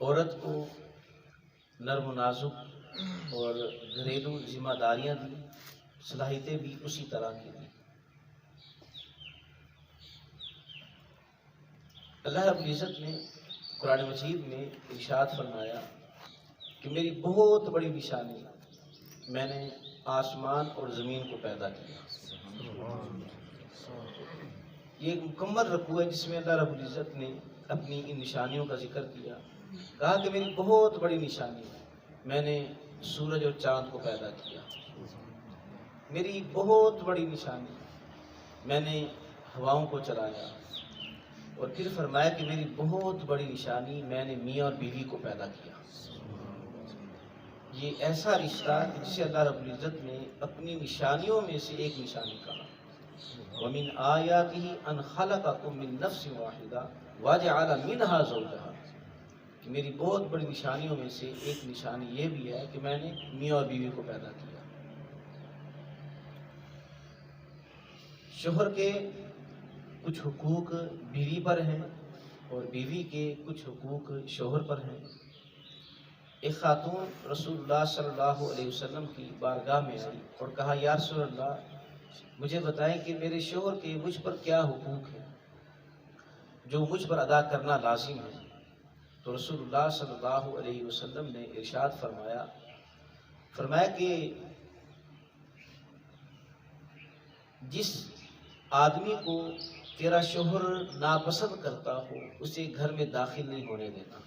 عورت کو نرم و نازک اور گھریلو ذمہ داریاں دی، صلاحیتیں بھی اسی طرح کی دی۔ اللہ رب العزت نے قرآن مجید میں ارشاد فرمایا کہ میری بہت بڑی نشانی میں نے آسمان اور زمین کو پیدا کیا۔ یہ ایک مکمل رکوع ہے جس میں اللہ رب العزت نے اپنی ان نشانیوں کا ذکر کیا، کہا کہ میری بہت بڑی نشانی ہے، میں نے سورج اور چاند کو پیدا کیا۔ میری بہت بڑی نشانی، میں نے ہواؤں کو چلایا۔ اور پھر فرمایا کہ میری بہت بڑی نشانی، میں نے میاں اور بیوی کو پیدا کیا۔ یہ ایسا رشتہ کہ جسے اللہ رب العزت نے اپنی نشانیوں میں سے ایک نشانی کہا، وَمِنْ آيَاتِهِ أَنْ خَلَقَكُم مِّن نَّفْسٍ وَاحِدَةٍ وَجَعَلَ مِنْهَا زَوْجَهَا، کہ میری بہت بڑی نشانیوں میں سے ایک نشانی یہ بھی ہے کہ میں نے میاں اور بیوی کو پیدا کیا۔ شوہر کے کچھ حقوق بیوی پر ہیں اور بیوی کے کچھ حقوق شوہر پر ہیں۔ ایک خاتون رسول اللہ صلی اللہ علیہ وسلم کی بارگاہ میں آئی اور کہا، یا رسول اللہ، مجھے بتائیں کہ میرے شوہر کے مجھ پر کیا حقوق ہیں جو مجھ پر ادا کرنا لازم ہے۔ تو رسول اللہ صلی اللہ علیہ وسلم نے ارشاد فرمایا کہ جس آدمی کو تیرا شوہر ناپسند کرتا ہو اسے گھر میں داخل نہیں ہونے دینا،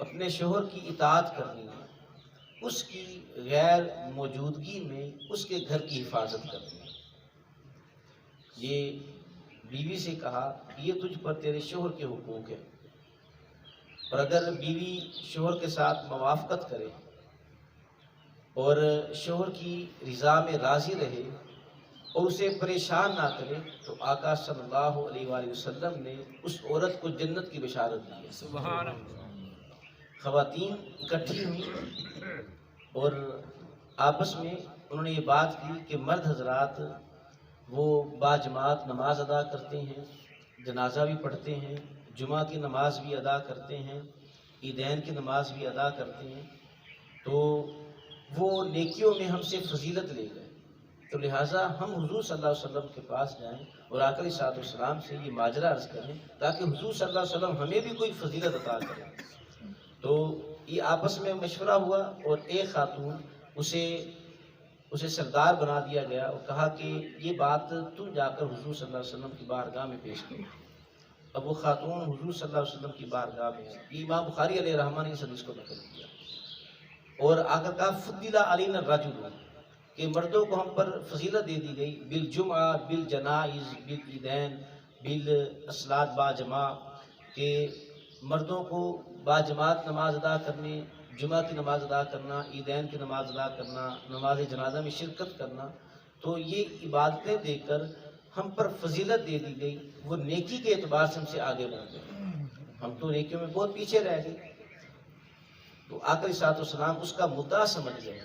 اپنے شوہر کی اطاعت کرنی ہے، اس کی غیر موجودگی میں اس کے گھر کی حفاظت کرنی ہے۔ یہ بیوی سے کہا کہ یہ تجھ پر تیرے شوہر کے حقوق ہیں، اور اگر بیوی شوہر کے ساتھ موافقت کرے اور شوہر کی رضا میں راضی رہے اور اسے پریشان نہ کرے تو آقا صلی اللہ علیہ وآلہ وسلم نے اس عورت کو جنت کی بشارت دی ہے۔ سبحان اللہ۔ خواتین اکٹھی ہوئی اور آپس میں انہوں نے یہ بات کی کہ مرد حضرات وہ باجماعت نماز ادا کرتے ہیں، جنازہ بھی پڑھتے ہیں، جمعہ کی نماز بھی ادا کرتے ہیں، عیدین کی نماز بھی ادا کرتے ہیں، تو وہ نیکیوں میں ہم سے فضیلت لے گئے، تو لہٰذا ہم حضور صلی اللہ علیہ وسلم کے پاس جائیں اور آقا علیہ الصلوۃ والسلام سے یہ ماجرا عرض کریں تاکہ حضور صلی اللہ علیہ وسلم ہمیں بھی کوئی فضیلت عطا کریں۔ تو یہ آپس میں مشورہ ہوا اور ایک خاتون اسے سردار بنا دیا گیا اور کہا کہ یہ بات تم جا کر حضور صلی اللہ علیہ وسلم کی بارگاہ میں پیش کرو۔ اب وہ خاتون حضور صلی اللہ علیہ وسلم کی بارگاہ میں، یہ امام بخاری علیہ رحمہ نے اس حدیث کو نقل کیا، اور آ کر کہا فضل علینا الرجل، کہ مردوں کو ہم پر فضیلت دے دی گئی، بالجمعہ، بالجنائز، بالعیدین، بالاصلاۃ باجماع، کہ مردوں کو باجماعت نماز ادا کرنے، جمعہ کی نماز ادا کرنا، عیدین کی نماز ادا کرنا، نماز جنازہ میں شرکت کرنا، تو یہ عبادتیں دے کر ہم پر فضیلت دے دی گئی، وہ نیکی کے اعتبار سے ہم سے آگے بڑھ گئے، ہم تو نیکیوں میں بہت پیچھے رہ گئے۔ تو آقا علیہ الصلوۃ والسلام اس کا مدعا سمجھ گئے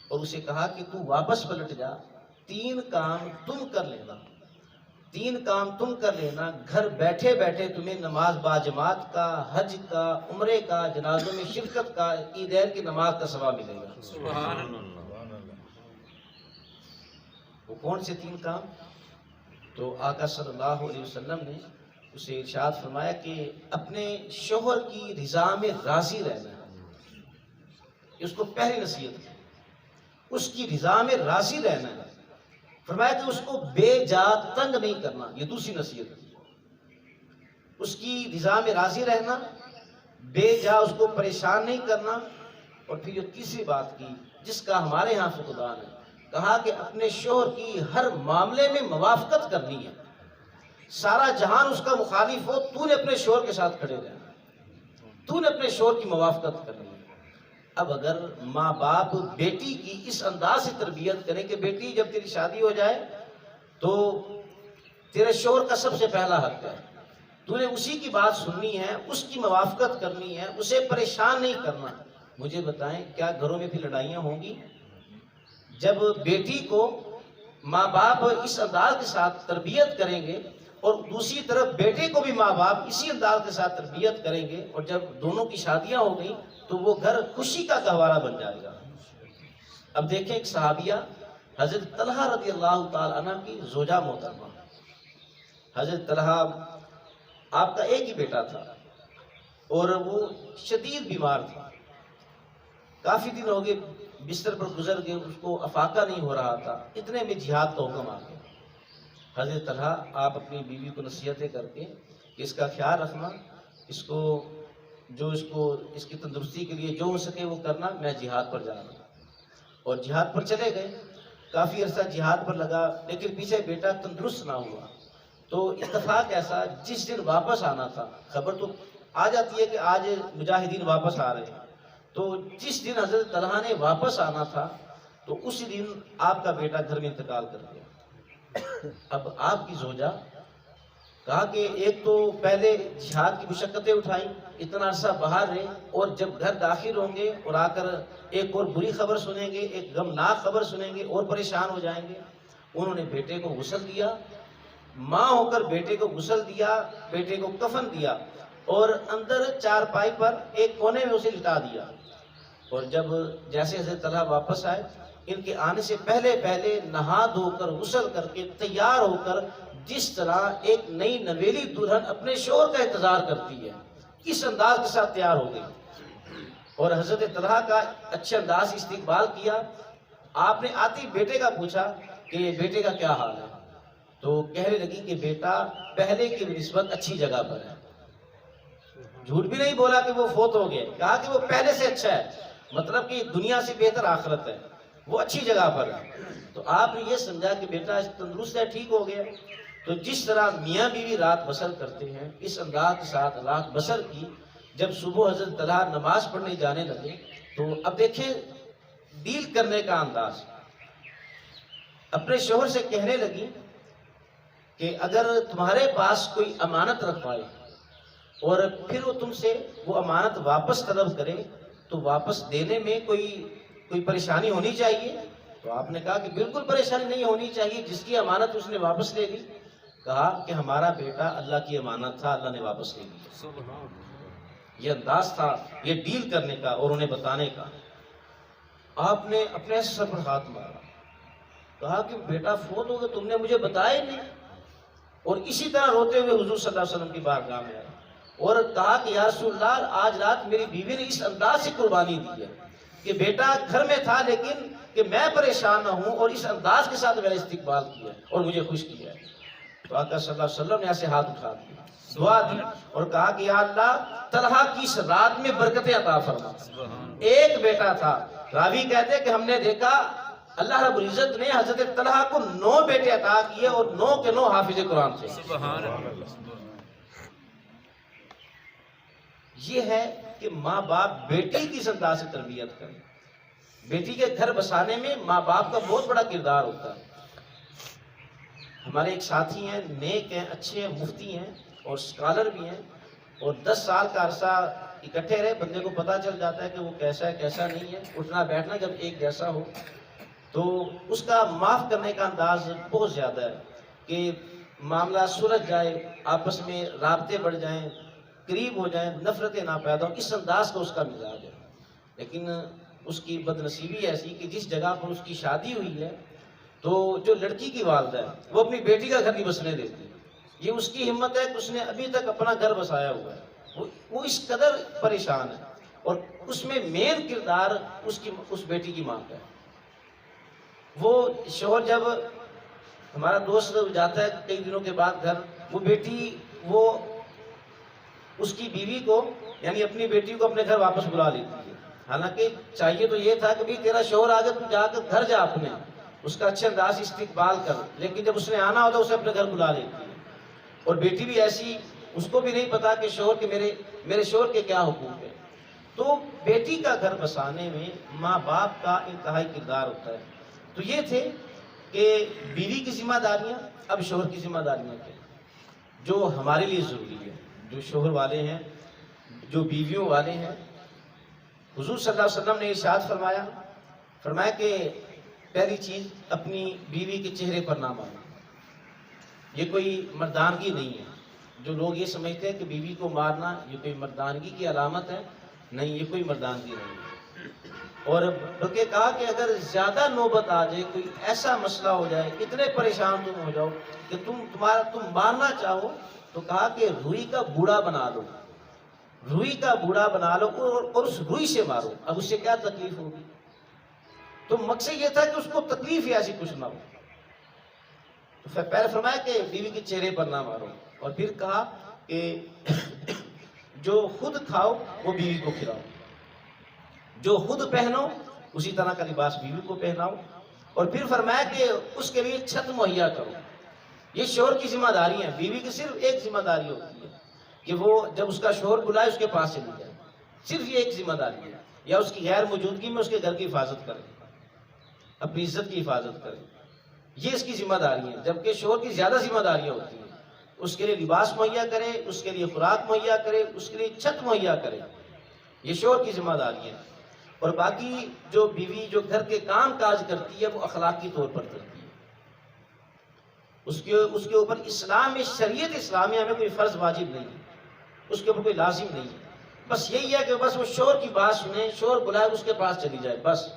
اور اسے کہا کہ تو واپس پلٹ جا، تین کام تم کر لینا، گھر بیٹھے بیٹھے تمہیں نماز باجماعت کا، حج کا، عمرے کا، جنازوں میں شرکت کا، عیدین کی نماز کا ثواب ملے گا۔ سبحان اللہ۔ وہ کون سے تین کام؟ تو آقا صلی اللہ علیہ وسلم نے اسے ارشاد فرمایا کہ اپنے شوہر کی رضا میں راضی رہنا ہے، اس کو پہلی نصیحت ہے، اس کی رضا میں راضی رہنا ہے۔ فرمایا کہ اس کو بے جا تنگ نہیں کرنا، یہ دوسری نصیحت ہے، اس کی رضا میں راضی رہنا، بے جا اس کو پریشان نہیں کرنا۔ اور پھر یہ تیسری بات کی جس کا ہمارے ہاں فقدان ہے، کہا کہ اپنے شوہر کی ہر معاملے میں موافقت کرنی ہے، سارا جہان اس کا مخالف ہو، تو نے اپنے شوہر کے ساتھ کھڑے رہنا، تو نے اپنے شوہر کی موافقت کرنی ہے۔ اب اگر ماں باپ بیٹی کی اس انداز سے تربیت کریں کہ بیٹی جب تیری شادی ہو جائے تو تیرے شوہر کا سب سے پہلا حق ہے، تو نے اسی کی بات سننی ہے، اس کی موافقت کرنی ہے، اسے پریشان نہیں کرنا، مجھے بتائیں کیا گھروں میں پھر لڑائیاں ہوں گی؟ جب بیٹی کو ماں باپ اس انداز کے ساتھ تربیت کریں گے اور دوسری طرف بیٹے کو بھی ماں باپ اسی انداز کے ساتھ تربیت کریں گے، اور جب دونوں کی شادیاں ہو گئی تو وہ گھر خوشی کا گہوارہ بن جائے گا۔ اب دیکھیں ایک صحابیہ حضرت طلحہ رضی اللہ تعالی عنہ کی زوجہ محترمہ، حضرت طلحہ آپ کا ایک ہی بیٹا تھا اور وہ شدید بیمار تھا، کافی دن ہو گئے بستر پر گزر گئے، اس کو افاقہ نہیں ہو رہا تھا، اتنے میں جہاد کا حکم آ گیا۔ حضرت طلحہ آپ اپنی بیوی کو نصیحتیں کر کے کہ اس کا خیال رکھنا، اس کی تندرستی کے لیے جو ہو سکے وہ کرنا، میں جہاد پر جا رہا ہوں۔ اور جہاد پر چلے گئے، کافی عرصہ جہاد پر لگا، لیکن پیچھے بیٹا تندرست نہ ہوا۔ تو اتفاق ایسا، جس دن واپس آنا تھا، خبر تو آ جاتی ہے کہ آج مجاہدین واپس آ رہے ہیں، تو جس دن حضرت طلحہ نے واپس آنا تھا تو اسی دن آپ کا بیٹا گھر میں انتقال کر گیا۔ اب آپ کی زوجہ کہا کہ ایک تو پہلے جہاد کی مشقتیں اٹھائیں، اتنا عرصہ باہر رہے، اور جب گھر داخل ہوں گے اور آ کر ایک اور بری خبر سنیں گے، ایک غمناک خبر سنیں گے اور پریشان ہو جائیں گے۔ انہوں نے بیٹے کو غسل دیا، ماں ہو کر بیٹے کو غسل دیا، بیٹے کو کفن دیا، اور اندر چارپائی پر ایک کونے میں اسے لٹا دیا۔ اور جب جیسے حضرت طلحہ واپس آئے، ان کے آنے سے پہلے نہا دھو کر غسل کر کے تیار ہو کر، جس طرح ایک نئی نویلی دلہن اپنے شوہر کا انتظار کرتی ہے، اس انداز کے ساتھ تیار ہو گئی اور حضرت طلحہ کا اچھے انداز سے استقبال کیا۔ آپ نے آتی بیٹے کا پوچھا کہ بیٹے کا کیا حال ہے، تو کہنے لگی کہ بیٹا پہلے کی نسبت اچھی جگہ پر ہے۔ جھوٹ بھی نہیں بولا کہ وہ فوت ہو گئے، کہا کہ وہ پہلے سے اچھا ہے، مطلب کہ دنیا سے بہتر آخرت ہے، وہ اچھی جگہ پر ہے۔ تو آپ نے یہ سمجھا کہ بیٹا تندرست ہے، ٹھیک ہو گیا۔ تو جس طرح میاں بیوی رات بسر کرتے ہیں، اس انداز کے ساتھ رات بسر کی۔ جب صبح حضرت طلحہ نماز پڑھنے جانے لگے تو اب دیکھیں ڈیل کرنے کا انداز، اپنے شوہر سے کہنے لگی کہ اگر تمہارے پاس کوئی امانت رکھوائے اور پھر وہ تم سے وہ امانت واپس طلب کرے تو واپس دینے میں کوئی پریشانی ہونی چاہیے؟ تو آپ نے کہا کہ بالکل پریشانی نہیں ہونی چاہیے، جس کی امانت اس نے واپس لے لی۔ کہا کہ ہمارا بیٹا اللہ کی امانت تھا، اللہ نے واپس لے لی۔ یہ انداز تھا یہ ڈیل کرنے کا اور انہیں بتانے کا۔ آپ نے اپنے سر پر ہاتھ مارا، کہا کہ بیٹا فوت ہو گیا، تم نے مجھے بتایا ہی نہیں۔ اور اسی طرح روتے ہوئے حضور صلی اللہ علیہ وسلم کی بارگاہ میں آئے اور کہا کہ یا رسول اللہ، آج رات میری بیوی نے اس انداز سے قربانی دی ہے کہ بیٹا گھر میں تھا لیکن کہ میں پریشان نہ ہوں، اور اس انداز کے ساتھ میرا استقبال کیا اور مجھے خوش کیا ہے۔ تو آقا صلی اللہ علیہ وسلم نے ایسے ہاتھ اٹھا دیا، دعا دی اور کہا کہ یا اللہ، طلحہ کی اس رات میں برکتیں عطا فرما۔ ایک بیٹا تھا، راوی کہتے کہ ہم نے دیکھا اللہ رب العزت نے حضرت طلحہ کو 9 بیٹے عطا کیے اور 9 کے 9 حافظ قرآن تھے۔ یہ ہے کہ ماں باپ بیٹی کی انداز سے تربیت کریں۔ بیٹی کے گھر بسانے میں ماں باپ کا بہت بڑا کردار ہوتا ہے۔ ہمارے ایک ساتھی ہیں، نیک ہیں، اچھے ہیں، مفتی ہیں اور اسکالر بھی ہیں، اور 10 سال کا عرصہ اکٹھے رہے، بندے کو پتہ چل جاتا ہے کہ وہ کیسا ہے کیسا نہیں ہے۔ اٹھنا بیٹھنا جب ایک جیسا ہو تو اس کا معاف کرنے کا انداز بہت زیادہ ہے کہ معاملہ سلجھ جائے، آپس میں رابطے بڑھ جائیں، قریب ہو جائیں، نفرتیں نہ پیدا ہوں، اس انداز کا اس کا مزاج ہے۔ لیکن اس کی بد نصیبی ایسی کہ جس جگہ پر اس کی شادی ہوئی ہے تو جو لڑکی کی والدہ ہے وہ اپنی بیٹی کا گھر نہیں بسنے دیتی۔ یہ اس کی ہمت ہے کہ اس نے ابھی تک اپنا گھر بسایا ہوا ہے، وہ اس قدر پریشان ہے، اور اس میں مین کردار اس بیٹی کی ماں کا ہے۔ وہ شوہر جب ہمارا دوست جاتا ہے کئی دنوں کے بعد گھر، وہ بیٹی وہ اس کی بیوی کو یعنی اپنی بیٹی کو اپنے گھر واپس بلا لیتی ہے۔ حالانکہ چاہیے تو یہ تھا کہ بھی تیرا شوہر آ گیا، تو جا کر گھر جا اپنے، اس کا اچھے انداز استقبال کر، لیکن جب اس نے آنا ہوتا اسے اپنے گھر بلا لیتی ہے۔ اور بیٹی بھی ایسی، اس کو بھی نہیں پتا کہ شوہر کے میرے شوہر کے کیا حقوق ہیں۔ تو بیٹی کا گھر بسانے میں ماں باپ کا انتہائی کردار ہوتا ہے۔ تو یہ تھے کہ بیوی کی ذمہ داریاں، اب شوہر کی ذمہ داریاں کیا جو ہمارے لیے ضروری ہے، جو شوہر والے ہیں، جو بیویوں والے ہیں۔ حضور صلی اللہ علیہ وسلم نے ارشاد فرمایا کہ پہلی چیز اپنی بیوی کے چہرے پر نہ مارنا، یہ کوئی مردانگی نہیں ہے. جو لوگ یہ سمجھتے ہیں کہ بیوی کو مارنا یہ کوئی مردانگی کی علامت ہے، نہیں، یہ کوئی مردانگی نہیں ہے. اور بلکہ کہا کہ اگر زیادہ نوبت آ جائے، کوئی ایسا مسئلہ ہو جائے، اتنے پریشان تم ہو جاؤ کہ تم مارنا چاہو، تو کہا کہ روئی کا بوڑا بنا لو، روئی کا بوڑا بنا لو اور اس روئی سے مارو. اب اس سے کیا تکلیف ہوگی؟ تو مقصد یہ تھا کہ اس کو تکلیف ہی ایسی کچھ نہ ہو. تو پہلے فرمایا کہ بیوی کے چہرے پر نہ مارو، اور پھر کہا کہ جو خود کھاؤ وہ بیوی کو کھلاؤ، جو خود پہنو اسی طرح کا لباس بیوی کو پہناؤ. اور پھر فرمایا کہ اس کے لیے چھت مہیا کرو. یہ شوہر کی ذمہ داری ہے. بیوی کی صرف ایک ذمہ داری ہوتی ہے کہ وہ جب اس کا شوہر بلائے اس کے پاس چلی جائے، صرف یہ ایک ذمہ داری ہے. یا اس کی غیر موجودگی میں اس کے گھر کی حفاظت کرے، اپنی عزت کی حفاظت کرے، یہ اس کی ذمہ داری ہے. جبکہ شوہر کی زیادہ ذمہ داریاں ہوتی ہیں. اس کے لیے لباس مہیا کرے، اس کے لیے خوراک مہیا کرے، اس کے لیے چھت مہیا کرے، یہ شوہر کی ذمہ داری ہے. اور باقی جو بیوی جو گھر کے کام کاج کرتی ہے وہ اخلاقی طور پر کرتی ہے. اس کے اوپر اسلام میں، شریعت اسلامیہ میں کوئی فرض واجب نہیں ہے، اس کے اوپر کوئی لازم نہیں ہے. بس یہی ہے کہ بس وہ شوہر کی بات سنے، شوہر بلائے اس کے پاس چلی جائے، بس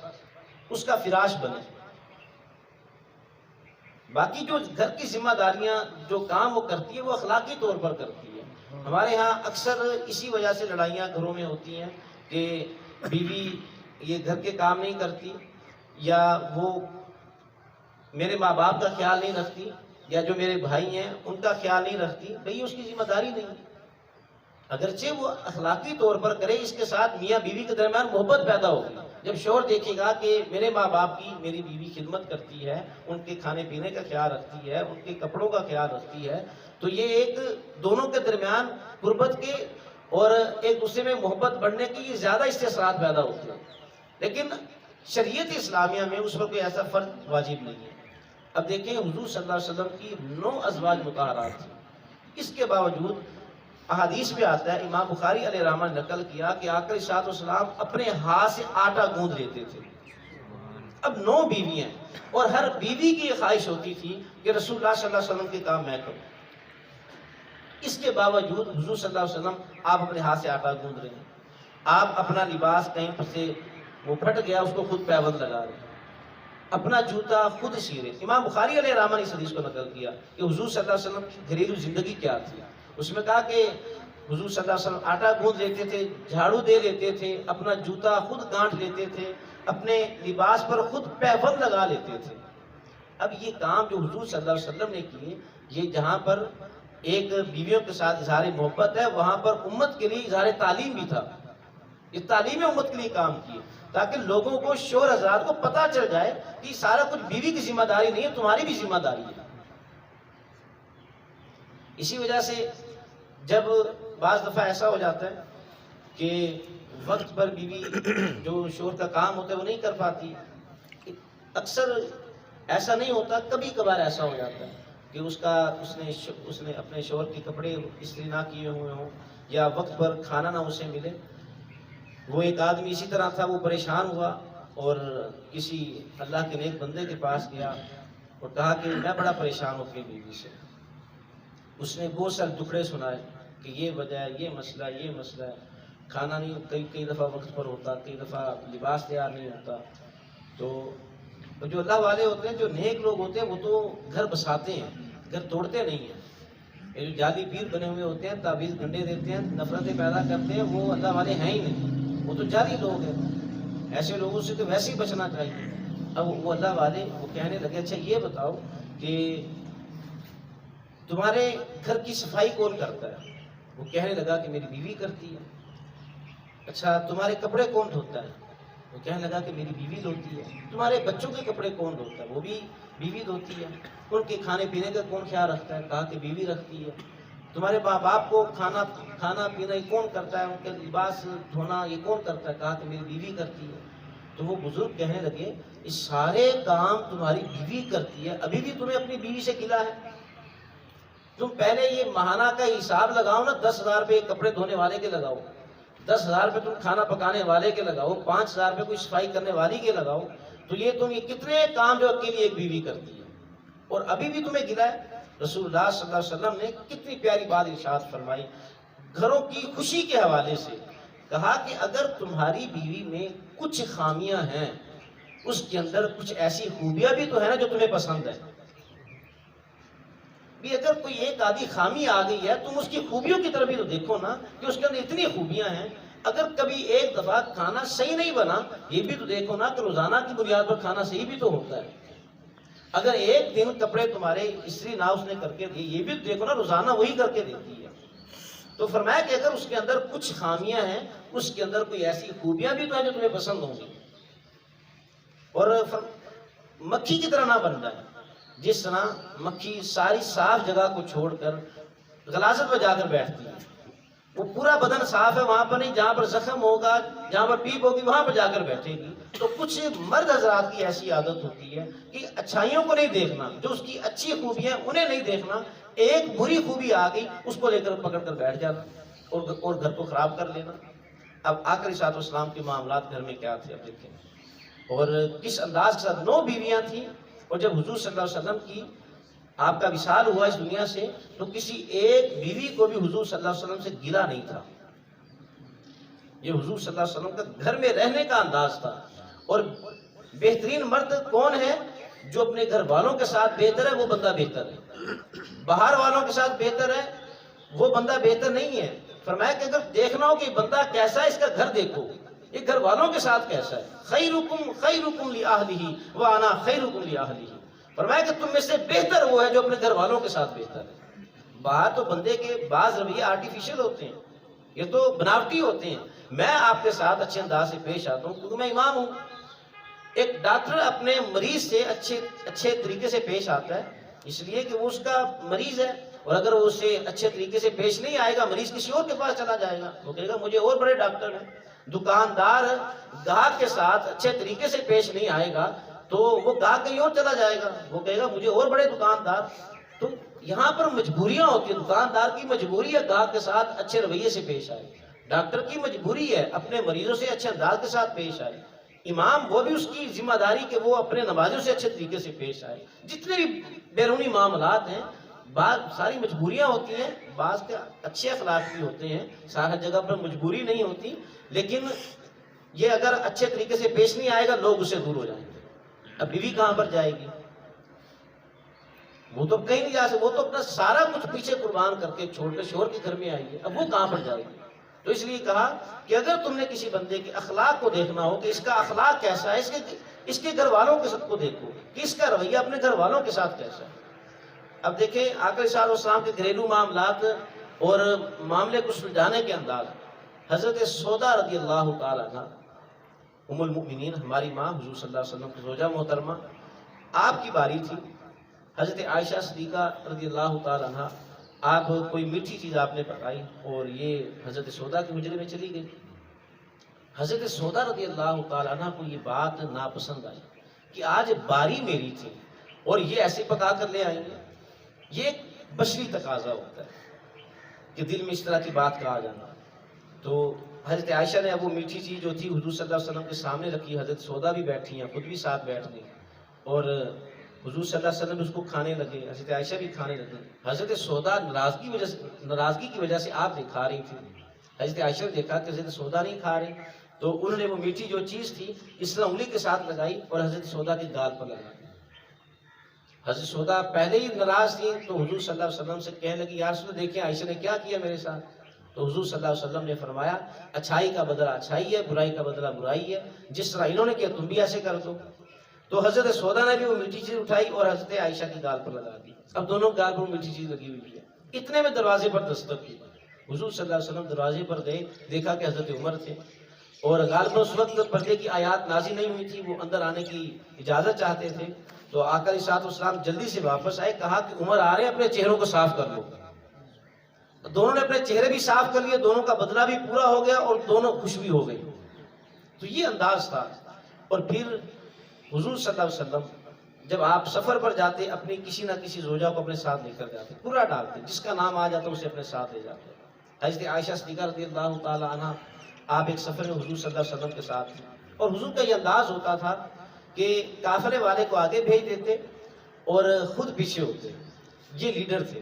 اس کا فراش بنے. باقی جو گھر کی ذمہ داریاں، جو کام وہ کرتی ہے وہ اخلاقی طور پر کرتی ہے. ہمارے ہاں اکثر اسی وجہ سے لڑائیاں گھروں میں ہوتی ہیں کہ بیوی یہ گھر کے کام نہیں کرتی، یا وہ میرے ماں باپ کا خیال نہیں رکھتی، یا جو میرے بھائی ہیں ان کا خیال نہیں رکھتی. بھئی اس کی ذمہ داری نہیں. اگرچہ وہ اخلاقی طور پر کرے، اس کے ساتھ میاں بیوی کے درمیان محبت پیدا ہوگی. جب شوہر دیکھے گا کہ میرے ماں باپ کی میری بیوی خدمت کرتی ہے، ان کے کھانے پینے کا خیال رکھتی ہے، ان کے کپڑوں کا خیال رکھتی ہے، تو یہ ایک دونوں کے درمیان قربت کے اور ایک دوسرے میں محبت بڑھنے کی یہ زیادہ استثرات پیدا ہوتے ہیں. لیکن شریعت اسلامیہ میں اس پر کوئی ایسا فرض واجب نہیں ہے. اب دیکھیں حضور صلی اللہ علیہ وسلم کی 9 ازواج مطہرات تھیں. اس کے باوجود احادیث پہ آتا ہے، امام بخاری علیہ رحمہ نے نقل کیا کہ آقا علیہ الصلوۃ والسلام اپنے ہاتھ سے آٹا گوندھ لیتے تھے. اب 9 بیوی ہیں اور ہر بیوی کی یہ خواہش ہوتی تھی کہ رسول اللہ صلی اللہ علیہ وسلم کے کام میں کروں. اس کے باوجود حضور صلی اللہ علیہ وسلم آپ اپنے ہاتھ سے آٹا گوندھ رہے ہیں، آپ اپنا لباس کہیں پر سے وہ پھٹ گیا اس کو خود پیبند لگا رہے ہیں، اپنا جوتا خود سی رہے. امام بخاری علیہ رحمہ نے اس حدیث کو نقل کیا کہ حضور صلی اللہ علیہ وسلم کی گھریلو زندگی کیا تھی. اس میں کہا کہ حضور صلی اللہ علیہ وسلم آٹا گوندھ لیتے تھے، جھاڑو دے لیتے تھے، اپنا جوتا خود گانٹھ لیتے تھے، اپنے لباس پر خود پیبند لگا لیتے تھے. اب یہ کام جو حضور صلی اللہ علیہ وسلم نے کیے، یہ جہاں پر ایک بیویوں کے ساتھ اظہار محبت ہے، وہاں پر امت کے لیے اظہار تعلیم بھی تھا. یہ تعلیم امت کے لیے کام کیے تاکہ لوگوں کو، شوہر حضرات کو پتہ چل جائے کہ سارا کچھ بیوی کی ذمہ داری نہیں ہے، تمہاری بھی ذمہ داری ہے. اسی وجہ سے جب بعض دفعہ ایسا ہو جاتا ہے کہ وقت پر بیوی جو شوہر کا کام ہوتا ہے وہ نہیں کر پاتی. اکثر ایسا نہیں ہوتا، کبھی کبھار ایسا ہو جاتا ہے کہ اس نے اپنے شوہر کے کپڑے استری نہ کیے ہوئے ہوں، یا وقت پر کھانا نہ اسے ملے. وہ ایک آدمی اسی طرح تھا، وہ پریشان ہوا اور کسی اللہ کے نیک بندے کے پاس گیا اور کہا کہ میں بڑا پریشان ہوں اپنی بیوی سے. اس نے بہت سارے ٹکڑے سنائے کہ یہ وجہ ہے، یہ مسئلہ ہے، کھانا نہیں کئی دفعہ وقت پر ہوتا، کئی دفعہ لباس تیار نہیں ہوتا. تو جو اللہ والے ہوتے ہیں، جو نیک لوگ ہوتے ہیں، وہ تو گھر بساتے ہیں، گھر توڑتے نہیں ہیں. یہ جو جعلی پیر بنے ہوئے ہوتے ہیں، تعویذ گنڈے دیتے ہیں، نفرتیں پیدا کرتے ہیں، وہ اللہ والے ہیں ہی نہیں، وہ تو جعلی لوگ ہیں. ایسے لوگوں سے تو ویسے ہی بچنا چاہیے. اب وہ اللہ والے وہ کہنے لگے اچھا یہ بتاؤ کہ تمہارے گھر کی صفائی کون کرتا ہے؟ وہ کہنے لگا کہ میری بیوی کرتی ہے. اچھا تمہارے کپڑے کون دھوتا ہے؟ وہ کہنے لگا کہ میری بیوی دھوتی ہے. تمہارے بچوں کے کپڑے کون دھوتا ہے؟ وہ بھی بیوی دھوتی ہے. ان کے کھانے پینے کا کون خیال رکھتا ہے؟ کہا کہ بیوی رکھتی ہے. تمہارے ماں باپ کو کھانا پینا یہ کون کرتا ہے؟ ان کے لباس دھونا یہ کون کرتا ہے؟ کہا کہ میری بیوی کرتی ہے. تو وہ بزرگ کہنے لگے یہ سارے کام تمہاری بیوی کرتی ہے، ابھی بھی تمہیں اپنی بیوی سے گلہ ہے؟ تم پہلے یہ ماہانہ کا حساب لگاؤ نا، 10,000 روپے کپڑے دھونے والے کے لگاؤ، 10,000 روپے تم کھانا پکانے والے کے لگاؤ، 5,000 روپے کوئی صفائی کرنے والی کے لگاؤ، تو یہ تم یہ کتنے کام جو اکیلی ایک بیوی کرتی ہے اور ابھی بھی تمہیں گلا ہے. رسول اللہ صلی اللہ علیہ وسلم نے کتنی پیاری بات ارشاد فرمائی گھروں کی خوشی کے حوالے سے. کہا کہ اگر تمہاری بیوی میں کچھ خامیاں ہیں اس کے اندر کچھ ایسی خوبیاں بھی تو ہے نا جو تمہیں پسند ہے. بھی اگر کوئی ایک آدھی خامی آ گئی ہے تم اس کی خوبیوں کی طرف بھی تو دیکھو نا کہ اس کے اندر اتنی خوبیاں ہیں. اگر کبھی ایک دفعہ کھانا صحیح نہیں بنا یہ بھی تو دیکھو نا کہ روزانہ کی بنیاد پر کھانا صحیح بھی تو ہوتا ہے. اگر ایک دن کپڑے تمہارے استری نہ اس نے کر کے دیے یہ بھی تو دیکھو نا روزانہ وہی کر کے دیتی ہے. تو فرمایا کہ اگر اس کے اندر کچھ خامیاں ہیں اس کے اندر کوئی ایسی خوبیاں بھی تو ہیں جو تمہیں پسند ہوں گی. اور مکھی کی طرح نہ بننا ہے. جس طرح مکھی ساری صاف جگہ کو چھوڑ کر غلاظت پہ جا کر بیٹھتی ہے. وہ پورا بدن صاف ہے وہاں پر نہیں جہاں پر زخم ہوگا جہاں پر پیپ ہوگی وہاں پر جا کر بیٹھے گی. تو کچھ مرد حضرات کی ایسی عادت ہوتی ہے کہ اچھائیوں کو نہیں دیکھنا جو اس کی اچھی خوبیاں انہیں نہیں دیکھنا. ایک بری خوبی آ گئی اس کو لے کر پکڑ کر بیٹھ جانا اور گھر کو خراب کر لینا. اب آخری صاحب اسلام کے معاملات گھر میں کیا تھے اب دیکھیں اور کس انداز کے ساتھ 9 بیویاں تھیں. اور جب حضور صلی اللہ علیہ وسلم کی آپ کا وصال ہوا اس دنیا سے تو کسی ایک بیوی کو بھی حضور صلی اللہ علیہ وسلم سے گلا نہیں تھا. یہ حضور صلی اللہ علیہ وسلم کا گھر میں رہنے کا انداز تھا. اور بہترین مرد کون ہے جو اپنے گھر والوں کے ساتھ بہتر ہے وہ بندہ بہتر ہے. باہر والوں کے ساتھ بہتر ہے وہ بندہ بہتر نہیں ہے. فرمایا کہ اگر دیکھنا ہو کہ بندہ کیسا ہے اس کا گھر دیکھو یہ گھر والوں کے ساتھ کیسا ہے. خیرکم لأہلہ وانا خیرکم لأہلہ. فرمایا کہ تم میں سے بہتر وہ ہے جو اپنے گھر والوں کے ساتھ بہتر ہے. باہر تو بندے کے بعض رویے آرٹیفیشل ہوتے ہیں یہ تو بناوٹی ہوتے ہیں. میں آپ کے ساتھ اچھے انداز سے پیش آتا ہوں کیونکہ میں امام ہوں. ایک ڈاکٹر اپنے مریض سے اچھے طریقے سے پیش آتا ہے اس لیے کہ وہ اس کا مریض ہے. اور اگر وہ اسے اچھے طریقے سے پیش نہیں آئے گا مریض کسی اور کے پاس چلا جائے گا وہ کہے گا مجھے اور بڑے ڈاکٹر ہیں. دکاندار گاہک کے ساتھ اچھے طریقے سے پیش نہیں آئے گا تو وہ گاہک کہیں اور چلا جائے گا وہ کہے گا مجھے اور بڑے دکاندار. تو یہاں پر مجبوریاں ہوتی ہیں. دکاندار کی مجبوری ہے گاہک کے ساتھ اچھے رویے سے پیش آئے. ڈاکٹر کی مجبوری ہے اپنے مریضوں سے اچھے انداز کے ساتھ پیش آئے. امام وہ بھی اس کی ذمہ داری کہ وہ اپنے نمازوں سے اچھے طریقے سے پیش آئے. جتنے بھی بیرونی معاملات ہیں بعض ساری مجبوریاں ہوتی ہیں بعض کے اچھے اخلاق بھی ہوتے ہیں. سارا جگہ پر مجبوری نہیں ہوتی لیکن یہ اگر اچھے طریقے سے پیش نہیں آئے گا لوگ اسے دور ہو جائیں گے. اب بیوی کہاں پر جائے گی وہ تو کہیں نہیں جا سکتی. وہ تو اپنا سارا کچھ پیچھے قربان کر کے چھوڑ کے شوہر کے گھر میں آئی ہے. اب وہ کہاں پر جائے گی. تو اس لیے کہا کہ اگر تم نے کسی بندے کے اخلاق کو دیکھنا ہو کہ اس کا اخلاق کیسا ہے اس کے گھر والوں کے سب کو دیکھو کہ اس کا رویہ اپنے گھر والوں کے ساتھ کیسا ہے. اب دیکھیں آقا صلی اللہ علیہ وسلم کے گھریلو معاملات اور معاملے کو سلجھانے کے انداز. حضرت سودا رضی اللہ تعالیٰ عنہ ام المؤمنین ہماری ماں حضور صلی اللہ علیہ وسلم کی زوجہ محترمہ آپ کی باری تھی. حضرت عائشہ صدیقہ رضی اللہ تعالیٰ عنہ آپ کوئی میٹھی چیز آپ نے پکائی اور یہ حضرت سودا کے حجرے میں چلی گئی. حضرت سودا رضی اللہ تعالیٰ عنہ کو یہ بات ناپسند آئی کہ آج باری میری تھی اور یہ ایسے پکا کر لے آئیں گے. یہ ایک بشری تقاضا ہوتا ہے کہ دل میں اس طرح کی بات کہا جانا. تو حضرت عائشہ نے اب وہ میٹھی چیز جو تھی حضور صلی اللہ علیہ وسلم کے سامنے رکھی. حضرت سودا بھی بیٹھی ہیں خود بھی ساتھ بیٹھ گئی اور حضور صلی اللہ علیہ وسلم اس کو کھانے لگے. حضرت عائشہ بھی کھانے لگے. حضرت سودا ناراضگی کی وجہ سے آپ نہیں کھا رہی تھی. حضرت عائشہ نے دیکھا کہ حضرت سودا نہیں کھا رہی تو انہوں نے وہ میٹھی جو چیز تھی اس طرح انگلی کے ساتھ لگائی اور حضرت سودا کے گال پر لگا دی. حضرت سودا پہلے ہی ناراض تھی تو حضور صلی اللہ علیہ وسلم سے کہنے لگی یا رسول اللہ دیکھیں عائشہ نے کیا کیا میرے ساتھ. تو حضور صلی اللہ علیہ وسلم نے فرمایا اچھائی کا بدلہ اچھائی ہے برائی کا بدلہ برائی ہے. جس طرح انہوں نے کیا تم بھی ایسے کر دو. تو حضرت سودا نے بھی وہ میٹھی چیز اٹھائی اور حضرت عائشہ کی گال پر لگا دی. اب دونوں گال پر میٹھی چیز لگی ہوئی ہے. اتنے میں دروازے پر دستک کی. حضور صلی اللہ علیہ وسلم دروازے پر گئے دیکھا کہ حضرت عمر تھے اور غالباً اس وقت پردے کی آیات نازل نہیں ہوئی تھی. وہ اندر آنے کی اجازت چاہتے تھے تو آقا علیہ الصلوۃ والسلام جلدی سے واپس آئے. کہا کہ عمر آ رہے ہیں اپنے چہروں کو صاف کر لو. دونوں نے اپنے چہرے بھی صاف کر لیے. دونوں کا بدلہ بھی پورا ہو گیا اور دونوں خوش بھی ہو گئی. تو یہ انداز تھا. اور پھر حضور صلی اللہ علیہ وسلم جب آپ سفر پر جاتے اپنی کسی نہ کسی زوجہ کو اپنے ساتھ لے کر جاتے پورا ڈالتے جس کا نام آ جاتا اسے اپنے ساتھ لے جاتے. حضرت عائشہ صدیقہ رضی اللہ تعالیٰ عنہ آپ ایک سفر میں حضور صلی اللہ علیہ وسلم کے ساتھ تھے اور حضور کا یہ انداز ہوتا تھا کہ قافلے والے کو آگے بھیج دیتے اور خود پیچھے ہوتے. یہ لیڈر تھے.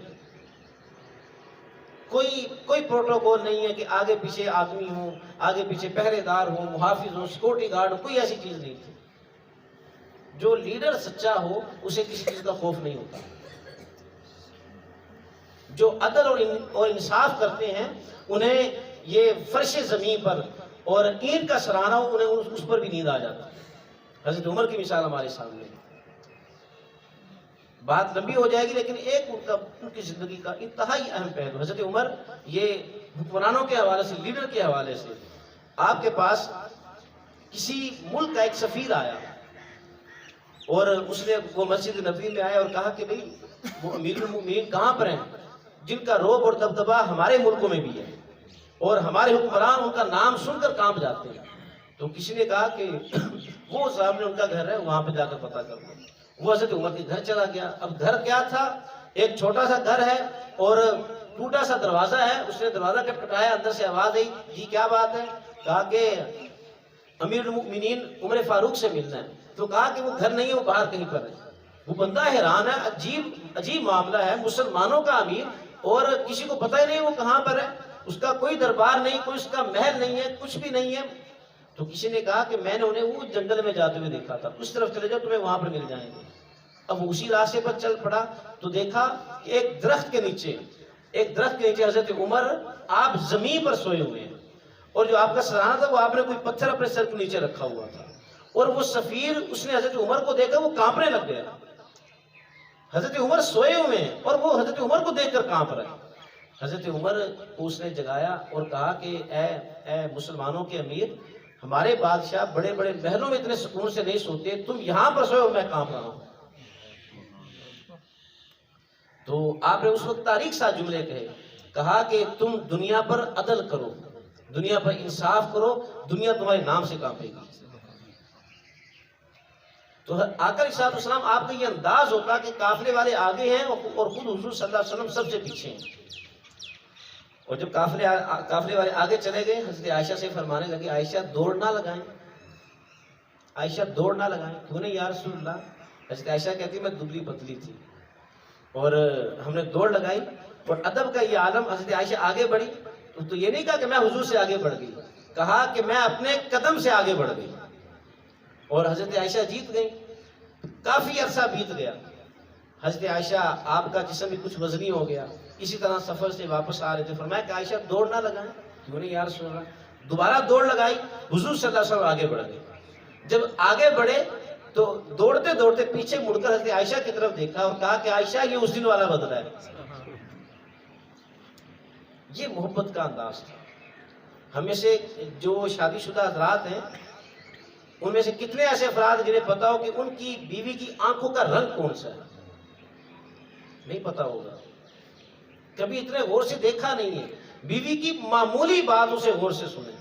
کوئی پروٹوکول نہیں ہے کہ آگے پیچھے آدمی ہوں، آگے پیچھے پہرے دار ہوں، محافظ ہوں، سیکورٹی گارڈ ہوں، کوئی ایسی چیز نہیں تھی. جو لیڈر سچا ہو اسے کسی چیز کا خوف نہیں ہوتا. جو عدل اور انصاف کرتے ہیں انہیں یہ فرش زمین پر اور اینٹ کا سرانہ ہو انہیں اس پر بھی نیند آ جاتا. حضرت عمر کی مثال ہمارے سامنے. بات لمبی ہو جائے گی لیکن ایک ان کی زندگی کا انتہائی اہم پہلو. حضرت عمر یہ حکمرانوں کے حوالے سے، لیڈر کے حوالے سے، آپ کے پاس کسی ملک کا ایک سفیر آیا اور اس نے وہ مسجد نبوی میں آیا اور کہا کہ بھئی وہ امیر المؤمنین کہاں پر ہیں جن کا روب اور دبدبہ ہمارے ملکوں میں بھی ہے اور ہمارے حکمران ان کا نام سن کر کانپ جاتے ہیں. تو کسی نے کہا کہ وہ صاحب نے ان کا گھر ہے وہاں پہ جا کر پتہ کر لو. وہ حضرت عمر کے گھر چلا گیا. اب گھر کیا تھا؟ ایک چھوٹا سا گھر ہے اور ٹوٹا سا دروازہ ہے. اس نے دروازہ کھٹکھٹایا، اندر سے آواز آئی، جی کیا بات ہے؟ کہا کہ امیر المؤمنین عمر فاروق سے ملنا ہے. تو کہا کہ وہ گھر نہیں ہے، وہ باہر کہیں پر ہے. وہ بندہ حیران ہے، عجیب معاملہ ہے، مسلمانوں کا امیر اور کسی کو پتہ ہی نہیں وہ کہاں پر ہے. اس کا کوئی دربار نہیں، کوئی اس کا محل نہیں ہے، کچھ بھی نہیں ہے. تو کسی نے کہا کہ میں نے انہیں وہ جنگل میں جاتے ہوئے دیکھا تھا، اس طرف چلے جاؤ تمہیں وہاں پر مل جائیں گے. اب وہ اسی راستے پر چل پڑا تو دیکھا کہ ایک درخت کے نیچے حضرت عمر آپ زمین پر سوئے ہوئے ہیں اور جو آپ کا سرانہ تھا وہ آپ نے کوئی پتھر اپنے سر کے نیچے رکھا ہوا تھا. اور وہ سفیر اس نے حضرت عمر کو دیکھا، وہ کانپنے لگ گیا. حضرت عمر سوئے ہوئے ہیں اور وہ حضرت عمر کو دیکھ کر کانپ رہے ہیں. حضرت عمر کو اس نے جگایا اور کہا کہ اے مسلمانوں کے امیر، ہمارے بادشاہ بڑے بڑے محلوں میں اتنے سکون سے نہیں سوتے، تم یہاں پر سوئے ہو، میں کانپ رہا ہوں. تو آپ نے اس وقت تاریخ ساتھ جملے کہے، کہا کہ تم دنیا پر عدل کرو، دنیا پر انصاف کرو، دنیا تمہارے نام سے کانپے گی. تو آقا علیہ السلام آپ کا یہ انداز ہوتا کہ قافلے والے آگے ہیں اور خود حضور صلی اللہ علیہ وسلم سب سے پیچھے ہیں. اور جب قافلے والے آگے چلے گئے، حضرت عائشہ سے فرمانے لگے، عائشہ دوڑ نہ لگائیں، عائشہ دوڑ نہ لگائیں. کیوں نہیں یا رسول اللہ؟ حضرت عائشہ کہتی میں دبلی پتلی تھی اور ہم نے دوڑ لگائی. اور ادب کا یہ عالم، حضرت عائشہ آگے بڑھی تو یہ نہیں کہا کہ میں حضور سے آگے بڑھ گئی، کہا کہ میں اپنے قدم سے آگے بڑھ گئی. اور حضرت عائشہ جیت گئی. کافی عرصہ بیت گیا. حضرت عائشہ آپ کا جسم بھی کچھ وزنی ہو گیا، اسی طرح سفر سے واپس آ رہے تھے. فرمایا کہ عائشہ دوڑ نہ لگائیں. کیوں نہیں یا رسول اللہ؟ دوبارہ دوڑ لگائی، حضور صلی اللہ علیہ وسلم آگے بڑھ گئے. جب آگے بڑھے تو دوڑتے دوڑتے پیچھے مڑ کر حضرت عائشہ کی طرف دیکھا اور کہا کہ عائشہ یہ اس دن والا بدلہ ہے. یہ محبت کا انداز تھا. ہمیں سے جو شادی شدہ حضرات ہیں ان میں سے کتنے ایسے افراد جنہیں پتا ہو کہ ان کی بیوی کی آنکھوں کا رنگ کون سا ہے؟ نہیں پتا ہوگا، کبھی اتنے غور سے دیکھا نہیں ہے. بیوی کی معمولی بات اسے غور سے سنیں،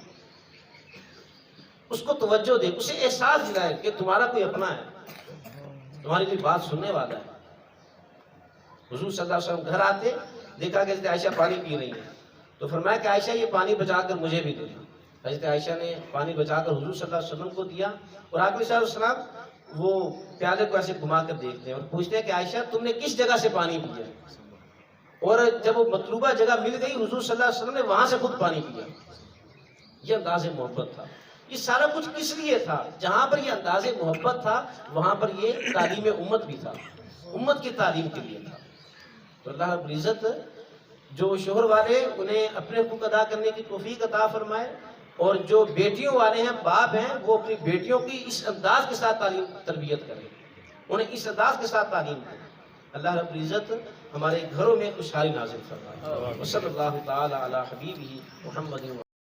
اس کو توجہ دے، اسے احساس دلائے کہ تمہارا کوئی اپنا ہے، تمہاری کوئی بات سننے والا ہے. حضور صلی اللہ علیہ وسلم گھر آتے دیکھا کہ حضرت عائشہ پانی پی رہی ہے تو فرمایا کہ عائشہ یہ پانی بچا کر مجھے بھی دے. حضرت عائشہ نے پانی بچا کر حضور صلی اللہ علیہ وسلم کو دیا. اور آقا صلی اللہ علیہ وسلم وہ پیالے کو ایسے گھما کر دیکھتے ہیں اور پوچھتے ہیں کہ عائشہ تم نے کس جگہ سے پانی پیا؟ اور جب وہ مطلوبہ جگہ مل گئی حضور صلی اللہ علیہ وسلم نے وہاں سے خود پانی پیا. یہ انداز محبت تھا. یہ سارا کچھ کس لیے تھا؟ جہاں پر یہ انداز محبت تھا وہاں پر یہ تعلیم امت بھی تھا، امت کی تعلیم کے لیے تھا. تو اللہ رب العزت جو شوہر والے انہیں اپنے حقوق ادا کرنے کی توفیق عطا فرمائے، اور جو بیٹیوں والے ہیں، باپ ہیں، وہ اپنی بیٹیوں کی اس انداز کے ساتھ تربیت کریں، انہیں اس انداز کے ساتھ تعلیم دیں. اللہ رب العزت ہمارے گھروں میں خوشحالی نازل فرمائے. وصلی اللہ تعالی علی حبیبہ محمد.